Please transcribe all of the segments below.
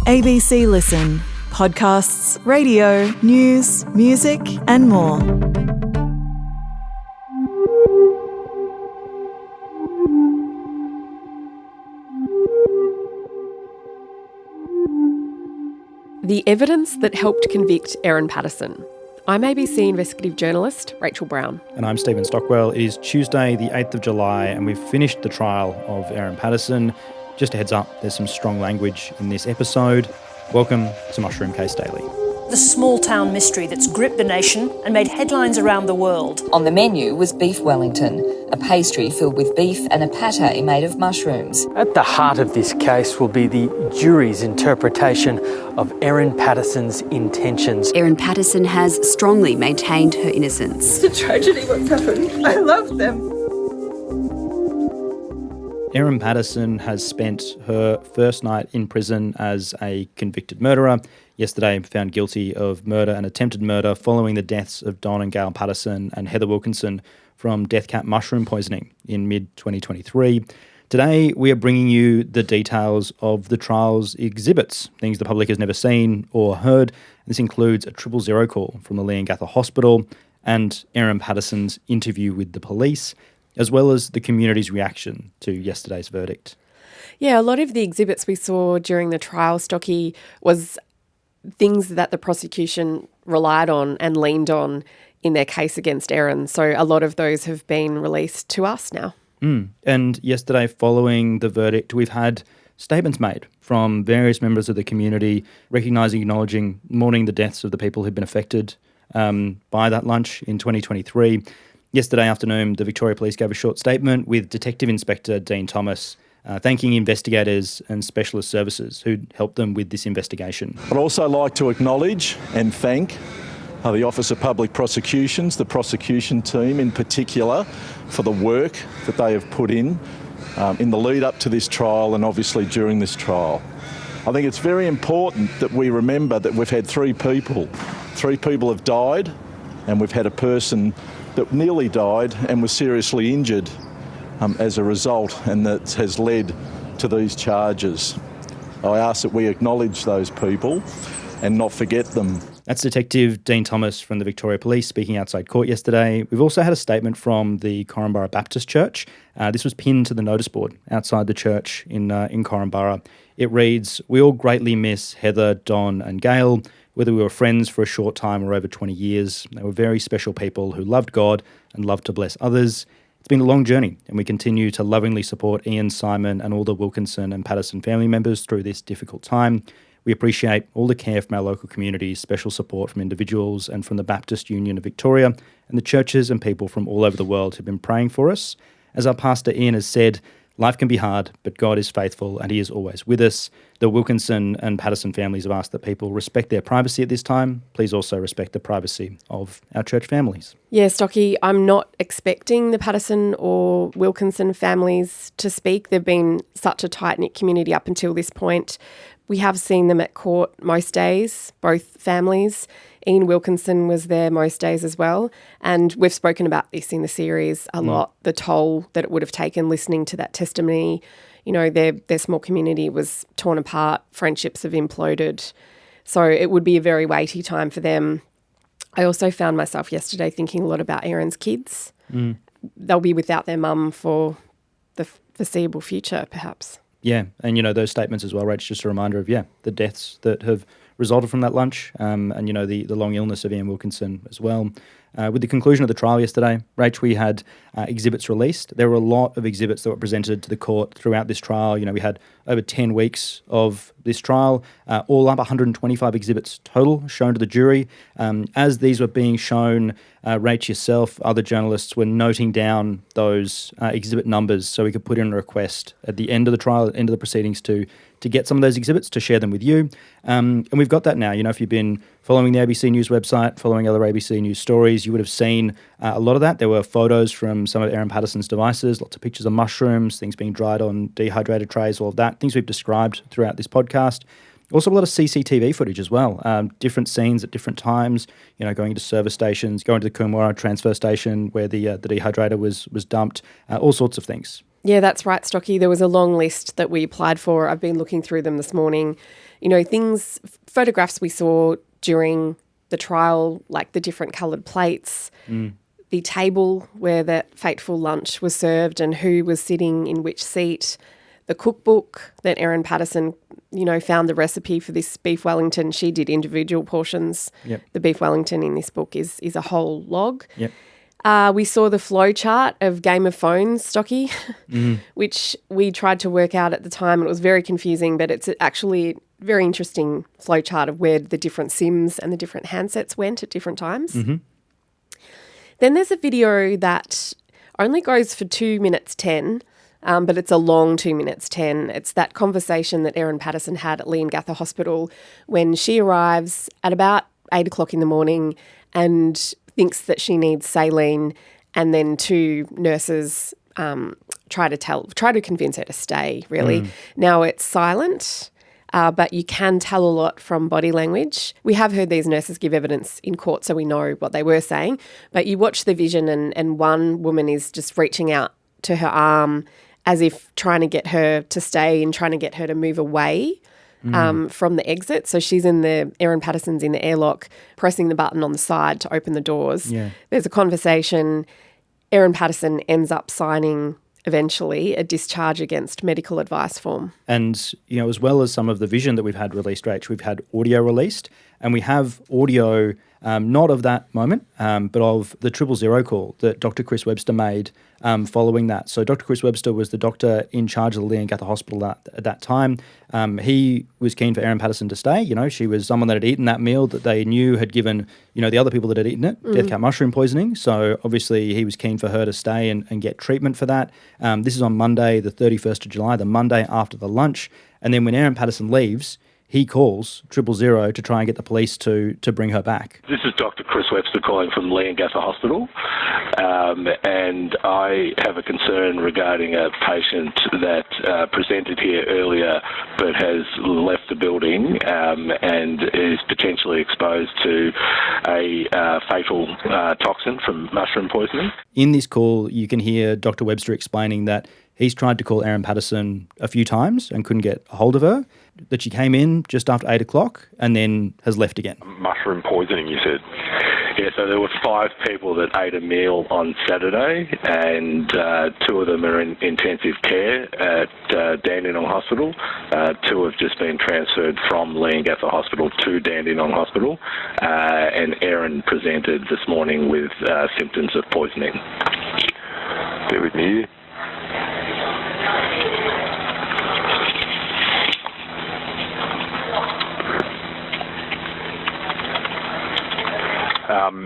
ABC Listen. Podcasts, radio, news, music and more. The evidence that helped convict Erin Patterson. I'm ABC investigative journalist Rachael Brown. And I'm Stephen Stockwell. It is Tuesday, the 8th of July, and we've finished the trial of Erin Patterson. Just a heads up, there's some strong language in this episode. Welcome to Mushroom Case Daily. The small town mystery that's gripped the nation and made headlines around the world. On the menu was beef wellington, a pastry filled with beef and a pate made of mushrooms. At the heart of this case will be the jury's interpretation of Erin Patterson's intentions. Erin Patterson has strongly maintained her innocence. It's a tragedy what's happened. I love them. Erin Patterson has spent her first night in prison as a convicted murderer. Yesterday found guilty of murder and attempted murder following the deaths of Don and Gail Patterson and Heather Wilkinson from death cap mushroom poisoning in mid-2023. Today we are bringing you the details of the trial's exhibits, things the public has never seen or heard. This includes a 000 call from the Leongatha hospital and Erin Patterson's interview with the police, as well as the community's reaction to yesterday's verdict. Yeah, a lot of the exhibits we saw during the trial, Stocky, was things that the prosecution relied on and leaned on in their case against Erin. So a lot of those have been released to us now. And yesterday, following the verdict, we've had statements made from various members of the community recognising, acknowledging, mourning the deaths of the people who've been affected by that lunch in 2023. Yesterday afternoon, the Victoria Police gave a short statement with Detective Inspector Dean Thomas thanking investigators and specialist services who helped them with this investigation. I'd also like to acknowledge and thank the Office of Public Prosecutions, the prosecution team in particular, for the work that they have put in the lead up to this trial and obviously during this trial. I think it's very important that we remember that we've had three people. 3 people have died, and we've had a person that nearly died and was seriously injured as a result, and that has led to these charges. I ask that we acknowledge those people and not forget them. That's Detective Dean Thomas from the Victoria Police speaking outside court yesterday. We've also had a statement from the Korumburra Baptist Church. This was pinned to the notice board outside the church in Korumburra. It reads, "We all greatly miss Heather, Don and Gail. Whether we were friends for a short time or over 20 years, they were very special people who loved God and loved to bless others. It's been a long journey, and we continue to lovingly support Ian, Simon and all the Wilkinson and Patterson family members through this difficult time. We appreciate all the care from our local communities, special support from individuals and from the Baptist Union of Victoria and the churches and people from all over the world who've been praying for us. As our pastor Ian has said, life can be hard, but God is faithful and he is always with us. The Wilkinson and Patterson families have asked that people respect their privacy at this time. Please also respect the privacy of our church families." Yeah, Stocky, I'm not expecting the Patterson or Wilkinson families to speak. They've been such a tight-knit community up until this point. We have seen them at court most days, both families. Ian Wilkinson was there most days as well. And we've spoken about this in the series a lot, the toll that it would have taken listening to that testimony. You know, their small community was torn apart, friendships have imploded. So it would be a very weighty time for them. I also found myself yesterday thinking a lot about Erin's kids. They'll be without their mum for the foreseeable future, perhaps. Yeah, and, those statements as well, Rach, just a reminder of, the deaths that have resulted from that lunch and, the long illness of Ian Wilkinson as well. With the conclusion of the trial yesterday, Rach, we had exhibits released. There were a lot of exhibits that were presented to the court throughout this trial. We had over 10 weeks of this trial, all up 125 exhibits total shown to the jury. As these were being shown, Rach, yourself, other journalists were noting down those exhibit numbers so we could put in a request at the end of the trial, at the end of the proceedings to get some of those exhibits, to share them with you. And we've got that now. If you've been following the ABC News website, following other ABC News stories, you would have seen a lot of that. There were photos from some of Erin Patterson's devices, lots of pictures of mushrooms, things being dried on dehydrated trays, all of that, things we've described throughout this podcast. Also a lot of CCTV footage as well, different scenes at different times, going into service stations, going to the Korumburra transfer station where the dehydrator was dumped, all sorts of things. Yeah, that's right, Stocky. There was a long list that we applied for. I've been looking through them this morning. Photographs we saw during the trial, like the different coloured plates, the table where that fateful lunch was served and who was sitting in which seat, the cookbook that Erin Patterson, found the recipe for this beef Wellington. She did individual portions. Yep. The beef Wellington in this book is a whole log. Yep. We saw the flow chart of Game of Phones, Stocky, which we tried to work out at the time. It was very confusing, but it's actually a very interesting flow chart of where the different SIMs and the different handsets went at different times. Mm-hmm. Then there's a video that only goes for 2 minutes 10, but it's a long 2 minutes 10. It's that conversation that Erin Patterson had at Leongatha Hospital when she arrives at about 8 o'clock in the morning and thinks that she needs saline, and then two nurses try to convince her to stay, really. Now, it's silent, but you can tell a lot from body language. We have heard these nurses give evidence in court, so we know what they were saying. But you watch the vision and one woman is just reaching out to her arm as if trying to get her to stay and trying to get her to move away from the exit. So Erin Patterson's in the airlock, pressing the button on the side to open the doors. Yeah. There's a conversation. Erin Patterson ends up signing eventually a discharge against medical advice form. And, as well as some of the vision that we've had released, Rach, we've had audio released, and we have audio not of that moment, but of the 000 call that Dr. Chris Webster made following that. So Dr. Chris Webster was the doctor in charge of the Leongatha Hospital at that time. He was keen for Erin Patterson to stay. She was someone that had eaten that meal that they knew had given, the other people that had eaten it, death cap mushroom poisoning. So obviously he was keen for her to stay and get treatment for that. This is on Monday, the 31st of July, the Monday after the lunch. And then when Erin Patterson leaves, he calls 000 to try and get the police to bring her back. This is Dr. Chris Webster calling from Leongatha Hospital, and I have a concern regarding a patient that presented here earlier but has left the building and is potentially exposed to a fatal toxin from mushroom poisoning. In this call, you can hear Dr. Webster explaining that he's tried to call Erin Patterson a few times and couldn't get a hold of her, that she came in just after 8 o'clock and then has left again. Mushroom poisoning, you said? Yeah, so there were 5 people that ate a meal on Saturday, and 2 of them are in intensive care at Dandenong Hospital. 2 have just been transferred from Leongatha Hospital to Dandenong Hospital, and Erin presented this morning with symptoms of poisoning. Bear with me.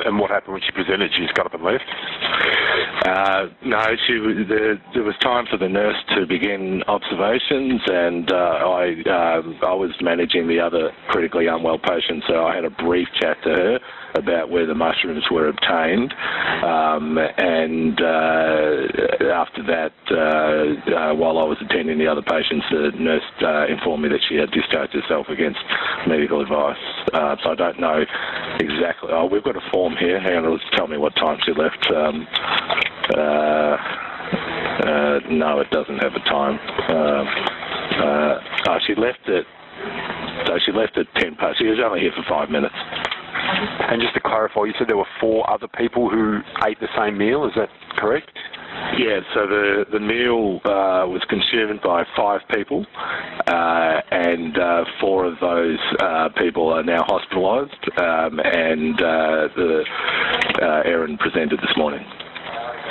And what happened when she presented? She just got up and left? No, there was time for the nurse to begin observations, and I was managing the other critically unwell patient, so I had a brief chat to her about where the mushrooms were obtained, and after that, while I was attending the other patients, the nurse informed me that she had discharged herself against medical advice. So I don't know exactly. We've got a form here. Hang on, tell me what time she left. No, it doesn't have a time. She left at 10 past. She was only here for 5 minutes. And just to clarify, you said there were 4 other people who ate the same meal. Is that correct? Yeah, so the meal was consumed by 5 people, and 4 of those people are now hospitalised, and Erin presented this morning.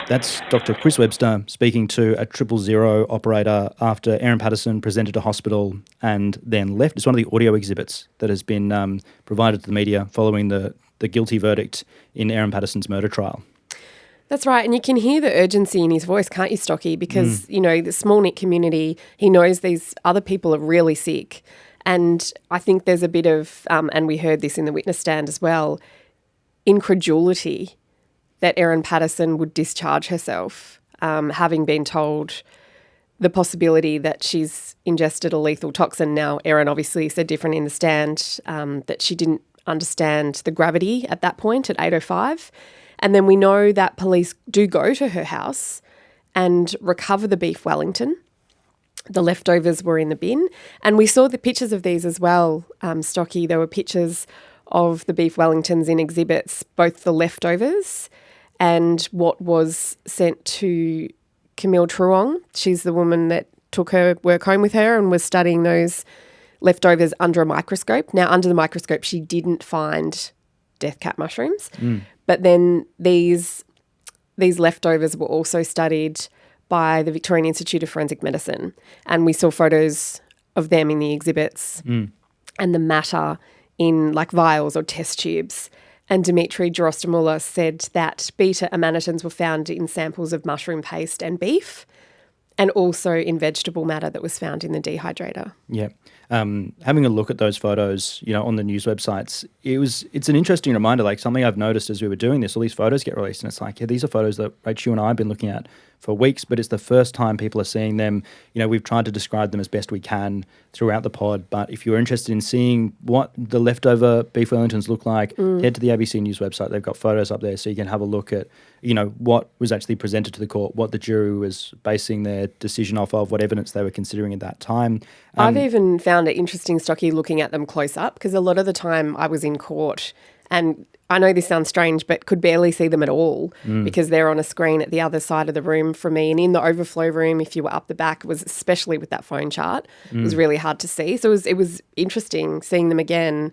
That's Dr. Chris Webster speaking to a 000 operator after Erin Patterson presented to hospital and then left. It's one of the audio exhibits that has been provided to the media following the guilty verdict in Erin Patterson's murder trial. That's right, and you can hear the urgency in his voice, can't you, Stocky? Because, the small-knit community, he knows these other people are really sick. And I think there's a bit of, and we heard this in the witness stand as well, incredulity that Erin Patterson would discharge herself, having been told the possibility that she's ingested a lethal toxin. Now, Erin obviously said different in the stand, that she didn't understand the gravity at that point at 8:05. And then we know that police do go to her house and recover the beef Wellington. The leftovers were in the bin. And we saw the pictures of these as well, Stocky. There were pictures of the beef Wellingtons in exhibits, both the leftovers and what was sent to Camille Truong. She's the woman that took her work home with her and was studying those leftovers under a microscope. Now, under the microscope, she didn't find death cap mushrooms. But then these leftovers were also studied by the Victorian Institute of Forensic Medicine. And we saw photos of them in the exhibits and the matter in like vials or test tubes. And Dimitri Gerostimoulas said that beta-ammanitins were found in samples of mushroom paste and beef, and also in vegetable matter that was found in the dehydrator. Yeah. Having a look at those photos, on the news websites, it's an interesting reminder, like something I've noticed as we were doing this, all these photos get released and it's like, these are photos that Rach, you and I have been looking at for weeks, but it's the first time people are seeing them. We've tried to describe them as best we can throughout the pod, but if you're interested in seeing what the leftover beef Wellingtons look like, head to the ABC News website. They've got photos up there so you can have a look at, what was actually presented to the court, what the jury was basing their decision off of, what evidence they were considering at that time. I've even found it interesting, Stocky, looking at them close up, because a lot of the time I was in court and I know this sounds strange, but could barely see them at all because they're on a screen at the other side of the room from me. And in the overflow room, if you were up the back, it was especially with that phone chart, it was really hard to see. So it was interesting seeing them again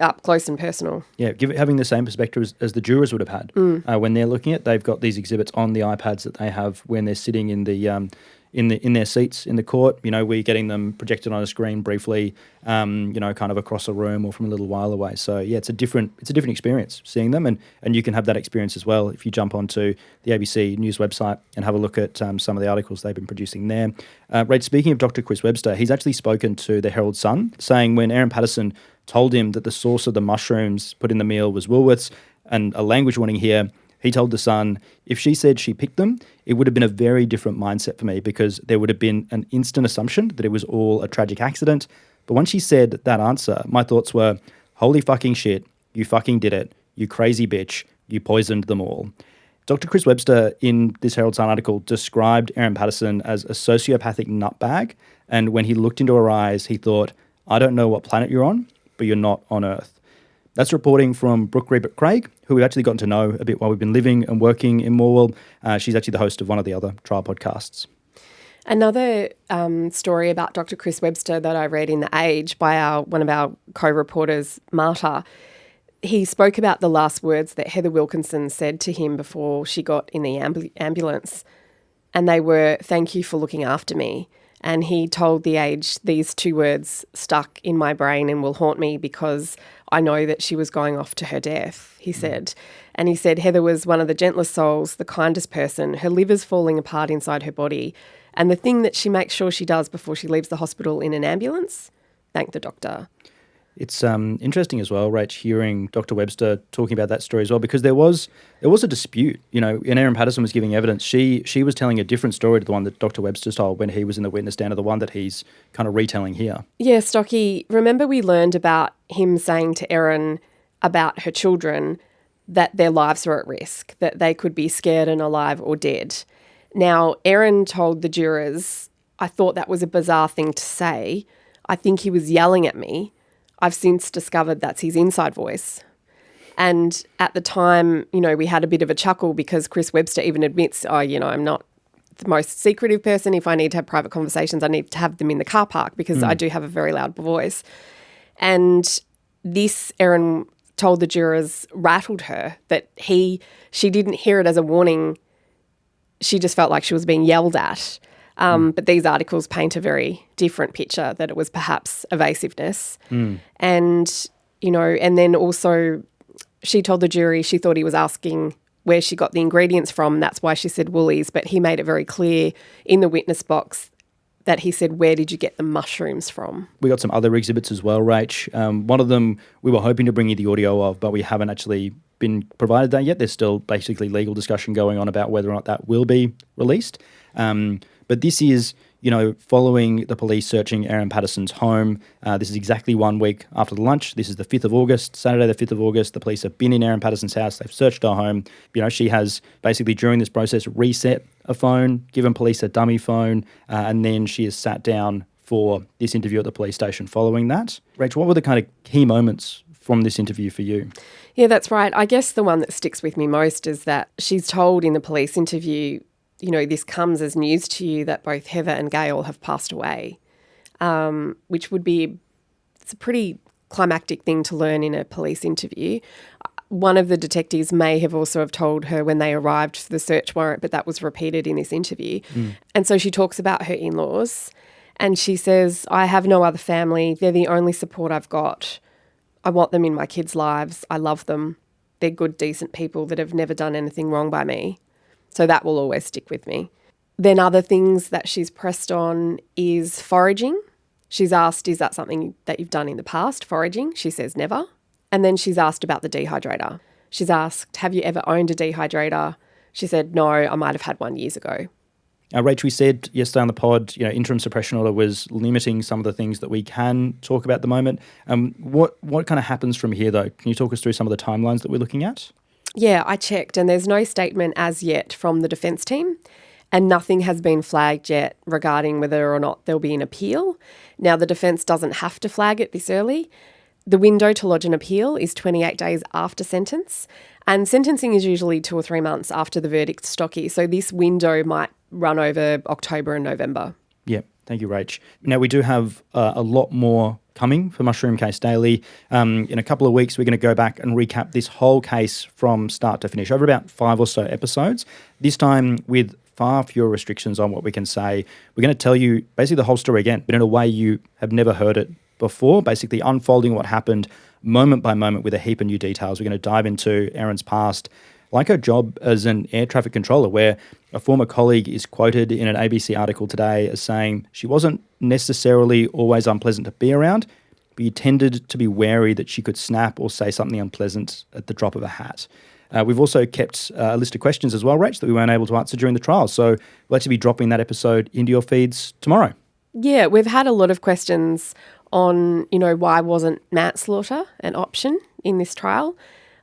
up close and personal. Yeah, having the same perspective as the jurors would have had when they're looking at. They've got these exhibits on the iPads that they have when they're sitting in the in their seats in the court. We're getting them projected on a screen briefly, kind of across a room or from a little while away. So yeah, it's a different experience seeing them, and you can have that experience as well if you jump onto the ABC News website and have a look at some of the articles they've been producing there. Right, speaking of Dr. Chris Webster, he's actually spoken to the Herald Sun, saying when Erin Patterson told him that the source of the mushrooms put in the meal was Woolworths, and a language warning here, he told The Sun, if she said she picked them, it would have been a very different mindset for me because there would have been an instant assumption that it was all a tragic accident. But once she said that answer, my thoughts were, holy fucking shit, you fucking did it, you crazy bitch, you poisoned them all. Dr. Chris Webster, in this Herald Sun article, described Erin Patterson as a sociopathic nutbag, and when he looked into her eyes, he thought, I don't know what planet you're on, but you're not on Earth. That's reporting from Brooke Reibert-Craig, who we've actually gotten to know a bit while we've been living and working in Morwell. She's actually the host of one of the other trial podcasts. Another story about Dr. Chris Webster that I read in The Age by one of our co-reporters, Marta, he spoke about the last words that Heather Wilkinson said to him before she got in the ambulance, and they were, thank you for looking after me. And he told The Age, these two words stuck in my brain and will haunt me because I know that she was going off to her death, he said. And he said Heather was one of the gentlest souls, the kindest person, her liver's falling apart inside her body. And the thing that she makes sure she does before she leaves the hospital in an ambulance, thank the doctor. It's interesting as well, Rach, hearing Dr. Webster talking about that story as well, because there was a dispute. And Erin Patterson was giving evidence. She was telling a different story to the one that Dr. Webster told when he was in the witness stand, or the one that he's kind of retelling here. Yeah, Stocky, remember we learned about him saying to Erin about her children that their lives were at risk, that they could be scared and alive or dead. Now, Erin told the jurors, I thought that was a bizarre thing to say. I think he was yelling at me. I've since discovered that's his inside voice. And at the time, we had a bit of a chuckle because Chris Webster even admits, I'm not the most secretive person. If I need to have private conversations, I need to have them in the car park because I do have a very loud voice. And this, Erin told the jurors, rattled her, that she didn't hear it as a warning. She just felt like she was being yelled at. But these articles paint a very different picture, that it was perhaps evasiveness. And, and then also she told the jury she thought he was asking where she got the ingredients from. That's why she said Woolies. But he made it very clear in the witness box that he said, where did you get the mushrooms from? We got some other exhibits as well, Rach. One of them we were hoping to bring you the audio of, but we haven't actually been provided that yet. There's still basically legal discussion going on about whether or not that will be released. But this is, following the police searching Erin Patterson's home. This is exactly 1 week after the lunch. This is the 5th of August, Saturday the 5th of August. The police have been in Erin Patterson's house. They've searched her home. She has basically during this process reset a phone, given police a dummy phone, and then she is sat down for this interview at the police station following that. Rachel, what were the kind of key moments from this interview for you? Yeah, that's right. I guess the one that sticks with me most is that she's told in the police interview, you know, this comes as news to you that both Heather and Gail have passed away, which would be, it's a pretty climactic thing to learn in a police interview. One of the detectives may have also have told her when they arrived for the search warrant, but that was repeated in this interview. And so she talks about her in-laws and she says, I have no other family. They're the only support I've got. I want them in my kids' lives. I love them. They're good, decent people that have never done anything wrong by me. So that will always stick with me. Then other things that she's pressed on is foraging. She's asked, is that something that you've done in the past, foraging? She says never. And then she's asked about the dehydrator. She's asked, have you ever owned a dehydrator? She said, no, I might have had one years ago. Rach, we said yesterday on the pod, you know, interim suppression order was limiting some of the things that we can talk about at the moment. What kind of happens from here, though? Can you talk us through some of the timelines that we're looking at? Yeah, I checked and there's no statement as yet from the defence team and nothing has been flagged yet regarding whether or not there'll be an appeal. Now, the defence doesn't have to flag it this early. The window to lodge an appeal is 28 days after sentence, and sentencing is usually 2 or 3 months after the verdict, Stocky. So this window might run over October and November. Yeah, thank you, Rach. Now, we do have a lot more coming for Mushroom Case Daily. In a couple of weeks, we're going to go back and recap this whole case from start to finish over about 5 or so episodes, this time with far fewer restrictions on what we can say. We're going to tell you basically the whole story again, but in a way you have never heard it before, basically unfolding what happened moment by moment with a heap of new details. We're going to dive into Erin's past, like her job as an air traffic controller, where a former colleague is quoted in an ABC article today as saying she wasn't necessarily always unpleasant to be around, but you tended to be wary that she could snap or say something unpleasant at the drop of a hat. We've also kept a list of questions as well, Rach, that we weren't able to answer during the trial. So we'll actually be dropping that episode into your feeds tomorrow. Yeah, we've had a lot of questions on, you know, why wasn't manslaughter an option in this trial?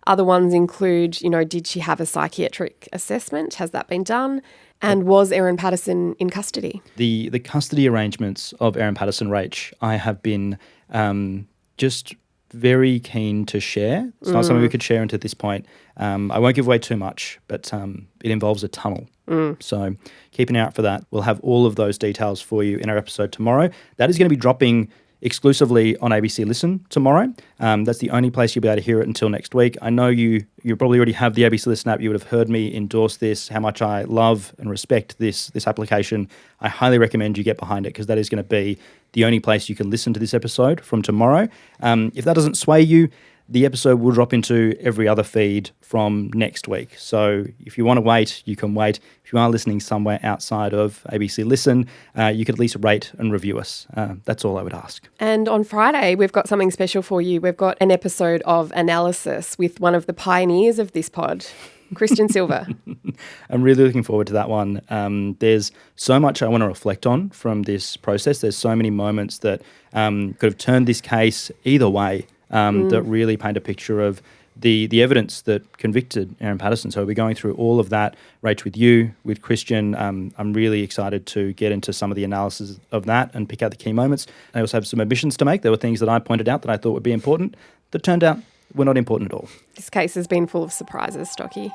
Other ones include, you know, did she have a psychiatric assessment? Has that been done? And was Erin Patterson in custody? The custody arrangements of Erin Patterson, Rach, I have been just very keen to share. It's not something we could share until this point. I won't give away too much, but it involves a tunnel. So keep an eye out for that. We'll have all of those details for you in our episode tomorrow. That is going to be dropping exclusively on ABC Listen tomorrow. That's the only place you'll be able to hear it until next week. I know you probably already have the ABC Listen app. You would have heard me endorse this, how much I love and respect this application. I highly recommend you get behind it because that is going to be the only place you can listen to this episode from tomorrow. If that doesn't sway you, the episode will drop into every other feed from next week. So if you want to wait, you can wait. If you are listening somewhere outside of ABC Listen, you could at least rate and review us. That's all I would ask. And on Friday, we've got something special for you. We've got an episode of Analysis with one of the pioneers of this pod, Christian Silver. I'm really looking forward to that one. There's so much I want to reflect on from this process. There's so many moments that could have turned this case either way. That really paint a picture of the evidence that convicted Erin Patterson. So we'll be going through all of that, Rach, with you, with Christian. I'm really excited to get into some of the analysis of that and pick out the key moments. I also have some admissions to make. There were things that I pointed out that I thought would be important that turned out were not important at all. This case has been full of surprises, Stocky.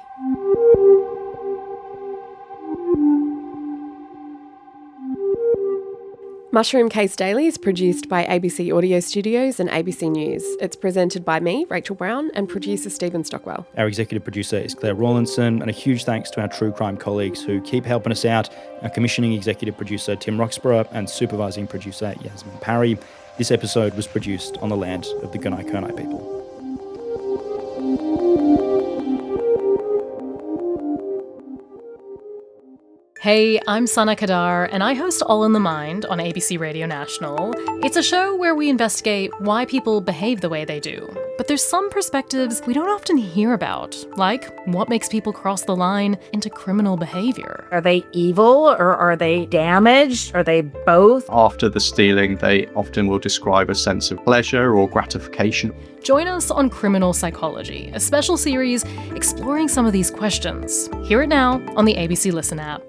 Mushroom Case Daily is produced by ABC Audio Studios and ABC News. It's presented by me, Rachel Brown, and producer Stephen Stockwell. Our executive producer is Claire Rawlinson, and a huge thanks to our true crime colleagues who keep helping us out, our commissioning executive producer Tim Roxburgh and supervising producer Yasmin Parry. This episode was produced on the land of the Gunai-Kurnai people. Hey, I'm Sana Kadar, and I host All in the Mind on ABC Radio National. It's a show where we investigate why people behave the way they do. But there's some perspectives we don't often hear about, like what makes people cross the line into criminal behavior. Are they evil or are they damaged? Are they both? After the stealing, they often will describe a sense of pleasure or gratification. Join us on Criminal Psychology, a special series exploring some of these questions. Hear it now on the ABC Listen app.